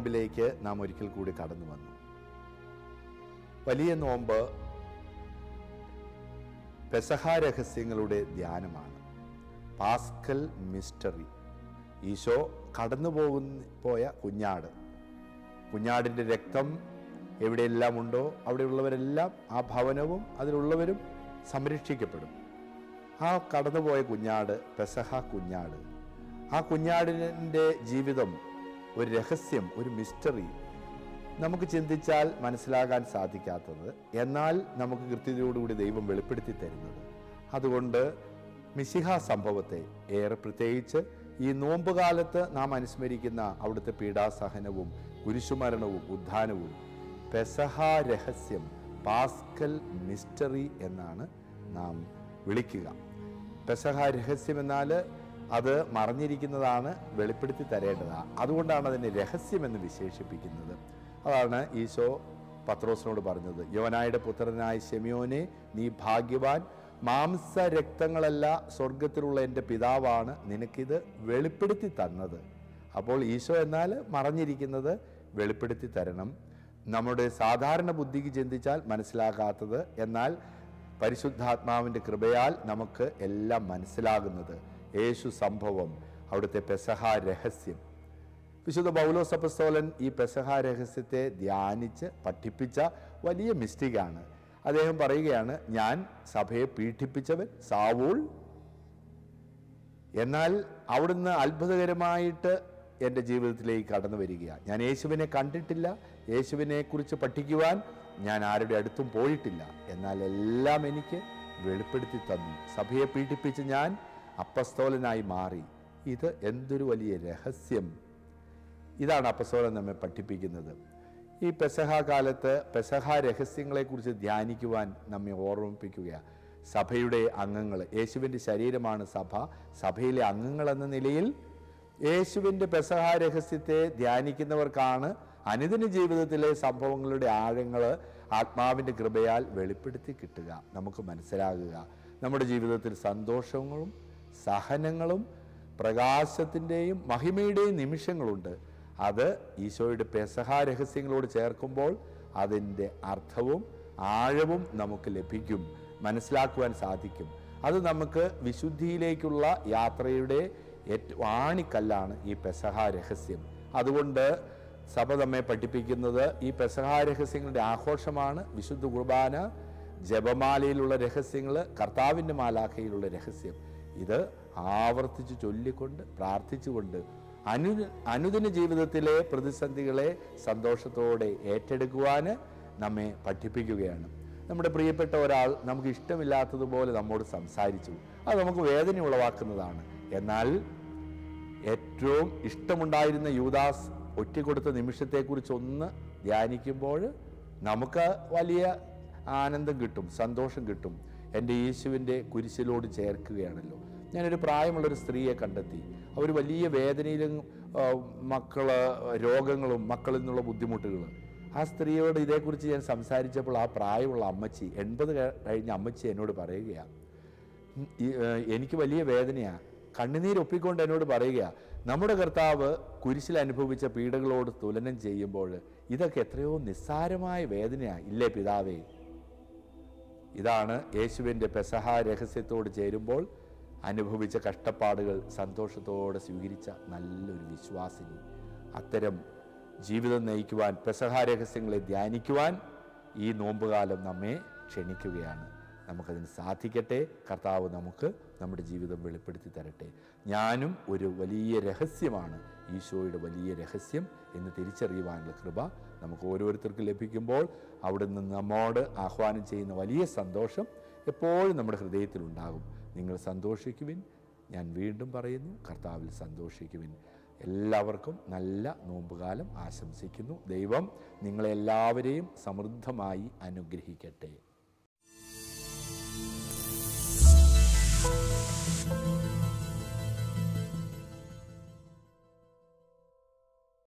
നോമ്പിലേക്ക് നാം ഒരിക്കൽ കൂടി കടന്നു വന്നു. വലിയ നോമ്പ് പെസഹ രഹസ്യങ്ങളുടെ ധ്യാനമാണ്. Paschal mystery. ഈശോ കടന്നു പോയ കുഞ്ഞാടിൻ്റെ രക്തം എവിടെയെല്ലാം ഉണ്ടോ അവിടെയുള്ളവരെല്ലാം, ആ ഭവനവും അതിലുള്ളവരും സംരക്ഷിക്കപ്പെടും. ആ കടന്നുപോയ കുഞ്ഞാട് പെസഹ കുഞ്ഞാട്. ആ കുഞ്ഞാടിൻ്റെ ജീവിതം ഒരു രഹസ്യം, ഒരു മിസ്റ്ററി, നമുക്ക് ചിന്തിച്ചാൽ മനസ്സിലാകാൻ സാധിക്കാത്തത്, എന്നാൽ നമുക്ക് കൃത്യതയോടുകൂടി ദൈവം വെളിപ്പെടുത്തി തരുന്നത്. അതുകൊണ്ട് മിശിഹ സംഭവത്തെ ഏറെ പ്രത്യേകിച്ച് ഈ നോമ്പുകാലത്ത് നാം അനുസ്മരിക്കുന്ന അവിടുത്തെ പീഡാസഹനവും കുരിശുമരണവും ഉദ്ധാനവും പെസഹ രഹസ്യം, പാസ്കൽ മിസ്റ്ററി എന്നാണ് നാം വിളിക്കുക. പെസഹ രഹസ്യം എന്നാൽ അത് മറഞ്ഞിരിക്കുന്നതാണ്, വെളിപ്പെടുത്തി തരേണ്ടതാണ്. അതുകൊണ്ടാണ് അതിനെ രഹസ്യമെന്ന് വിശേഷിപ്പിക്കുന്നത്. അതാണ് ഈശോ പത്രോസിനോട് പറഞ്ഞത്, യോനായുടെ പുത്രനായ ശിമയോനെ, നീ ഭാഗ്യവാൻ, മാംസരക്തങ്ങളല്ല സ്വർഗത്തിലുള്ള എൻ്റെ പിതാവാണ് നിനക്കിത് വെളിപ്പെടുത്തി തന്നത്. അപ്പോൾ ഈശോ എന്നാൽ മറഞ്ഞിരിക്കുന്നത് വെളിപ്പെടുത്തി തരണം. നമ്മുടെ സാധാരണ ബുദ്ധിക്ക് ചിന്തിച്ചാൽ മനസ്സിലാകാത്തത്, എന്നാൽ പരിശുദ്ധാത്മാവിൻ്റെ കൃപയാൽ നമുക്ക് എല്ലാം മനസ്സിലാകുന്നത് യേശു സംഭവം, അവിടുത്തെ പെസഹ രഹസ്യം. വിശുദ്ധ പൗലോസ് അപ്പോസ്തലൻ ഈ പെസഹ രഹസ്യത്തെ ധ്യാനിച്ച് പഠിപ്പിച്ച വലിയ മിസ്റ്റിക്കാണ്. അദ്ദേഹം പറയുകയാണ്, ഞാൻ സഭയെ പീഡിപ്പിച്ചവൻ സാവൂൾ, എന്നാൽ അവിടുന്ന് അത്ഭുതകരമായിട്ട് എൻ്റെ ജീവിതത്തിലേക്ക് കടന്നു വരികയാണ്. ഞാൻ യേശുവിനെ കണ്ടിട്ടില്ല, യേശുവിനെ കുറിച്ച് പഠിക്കുവാൻ ഞാൻ ആരുടെ അടുത്തും പോയിട്ടില്ല, എന്നാൽ എല്ലാം എനിക്ക് വെളിപ്പെടുത്തി തന്നു. സഭയെ പീഡിപ്പിച്ച് ഞാൻ അപ്പസ്തോലനായി മാറി. ഇത് എന്തൊരു വലിയ രഹസ്യം! ഇതാണ് അപ്പസ്തോലൻ നമ്മെ പഠിപ്പിക്കുന്നത്. ഈ പെസഹ കാലത്ത് പെസഹ രഹസ്യങ്ങളെക്കുറിച്ച് ധ്യാനിക്കുവാൻ നമ്മെ ഓർമ്മിപ്പിക്കുകയാണ്. സഭയുടെ അംഗങ്ങൾ, യേശുവിൻ്റെ ശരീരമാണ് സഭ. സഭയിലെ അംഗങ്ങൾ എന്ന നിലയിൽ യേശുവിൻ്റെ പെസഹ രഹസ്യത്തെ ധ്യാനിക്കുന്നവർക്കാണ് അനുദിന ജീവിതത്തിലെ സംഭവങ്ങളുടെ ആഴങ്ങൾ ആത്മാവിൻ്റെ കൃപയാൽ വെളിപ്പെടുത്തി കിട്ടുക, നമുക്ക് മനസ്സിലാകുക. നമ്മുടെ ജീവിതത്തിൽ സന്തോഷങ്ങളും സഹനങ്ങളും പ്രകാശത്തിൻ്റെയും മഹിമയുടെയും നിമിഷങ്ങളുണ്ട്. അത് ഈശോയുടെ പെസഹ രഹസ്യങ്ങളോട് ചേർക്കുമ്പോൾ അതിൻ്റെ അർത്ഥവും ആഴവും നമുക്ക് ലഭിക്കും, മനസ്സിലാക്കുവാൻ സാധിക്കും. അത് നമുക്ക് വിശുദ്ധിയിലേക്കുള്ള യാത്രയുടെ ആണിക്കല്ലാണ് ഈ പെസഹ രഹസ്യം. അതുകൊണ്ട് സഭ നമ്മെ പഠിപ്പിക്കുന്നത് ഈ പെസഹ രഹസ്യങ്ങളുടെ ആഘോഷമാണ്. വിശുദ്ധ കുർബാന, ജപമാലയിലുള്ള രഹസ്യങ്ങൾ, കർത്താവിൻ്റെ മാലാഖയിലുള്ള രഹസ്യം, ഇത് ആവർത്തിച്ച് ചൊല്ലിക്കൊണ്ട് പ്രാർത്ഥിച്ചുകൊണ്ട് അനുദിന ജീവിതത്തിലെ പ്രതിസന്ധികളെ സന്തോഷത്തോടെ ഏറ്റെടുക്കുവാൻ നമ്മെ പഠിപ്പിക്കുകയാണ്. നമ്മുടെ പ്രിയപ്പെട്ട ഒരാൾ നമുക്ക് ഇഷ്ടമില്ലാത്തതുപോലെ നമ്മോട് സംസാരിച്ചു, അത് നമുക്ക് വേദന ഉളവാക്കുന്നതാണ്. എന്നാൽ ഏറ്റവും ഇഷ്ടമുണ്ടായിരുന്ന യൂദാസ് ഒറ്റിക്കൊടുത്ത നിമിഷത്തെക്കുറിച്ച് ഒന്ന് ധ്യാനിക്കുമ്പോൾ നമുക്ക് വലിയ ആനന്ദം കിട്ടും, സന്തോഷം കിട്ടും. എൻ്റെ യേശുവിൻ്റെ കുരിശിലോട് ചേർക്കുകയാണല്ലോ. ഞാനൊരു പ്രായമുള്ളൊരു സ്ത്രീയെ കണ്ടെത്തി. അവർ വലിയ വേദനയിലും രോഗങ്ങളും മക്കളിൽ നിന്നുള്ള ബുദ്ധിമുട്ടുകൾ. ആ സ്ത്രീയോട് ഇതേക്കുറിച്ച് ഞാൻ സംസാരിച്ചപ്പോൾ ആ പ്രായമുള്ള അമ്മച്ചി, 80 കഴിഞ്ഞ അമ്മച്ചി എന്നോട് പറയുകയാണ്, എനിക്ക് വലിയ വേദനയാണ്. കണ്ണുനീരൊപ്പിക്കൊണ്ട് എന്നോട് പറയുക, നമ്മുടെ കർത്താവ് കുരിശിൽ അനുഭവിച്ച പീഡകളോട് തുലനം ചെയ്യുമ്പോൾ ഇതൊക്കെ എത്രയോ നിസ്സാരമായ വേദനയാണ് ഇല്ലേ പിതാവേ? ഇതാണ് യേശുവിൻ്റെ പെസഹ രഹസ്യത്തോട് ചേരുമ്പോൾ അനുഭവിച്ച കഷ്ടപ്പാടുകൾ സന്തോഷത്തോടെ സ്വീകരിച്ച നല്ലൊരു വിശ്വാസിനി. അത്തരം ജീവിതം നയിക്കുവാൻ, പെസഹ രഹസ്യങ്ങളെ ധ്യാനിക്കുവാൻ ഈ നോമ്പുകാലം നമ്മെ ക്ഷണിക്കുകയാണ്. നമുക്കതിന് സാധിക്കട്ടെ. കർത്താവ് നമുക്ക് നമ്മുടെ ജീവിതം വെളിപ്പെടുത്തി തരട്ടെ. ഞാനും ഒരു വലിയ രഹസ്യമാണ്, ഈശോയുടെ വലിയ രഹസ്യം എന്ന് തിരിച്ചറിയുവാനുള്ള കൃപ നമുക്ക് ഓരോരുത്തർക്കും ലഭിക്കുമ്പോൾ അവിടുന്ന് നമ്മോട് ആഹ്വാനം ചെയ്യുന്ന വലിയ സന്തോഷം എപ്പോഴും നമ്മുടെ ഹൃദയത്തിലുണ്ടാകും. നിങ്ങൾ സന്തോഷിക്കുവിൻ, ഞാൻ വീണ്ടും പറയുന്നു, കർത്താവിൽ സന്തോഷിക്കുവിൻ. എല്ലാവർക്കും നല്ല നോമ്പുകാലം ആശംസിക്കുന്നു. ദൈവം നിങ്ങളെല്ലാവരെയും സമൃദ്ധമായി അനുഗ്രഹിക്കട്ടെ.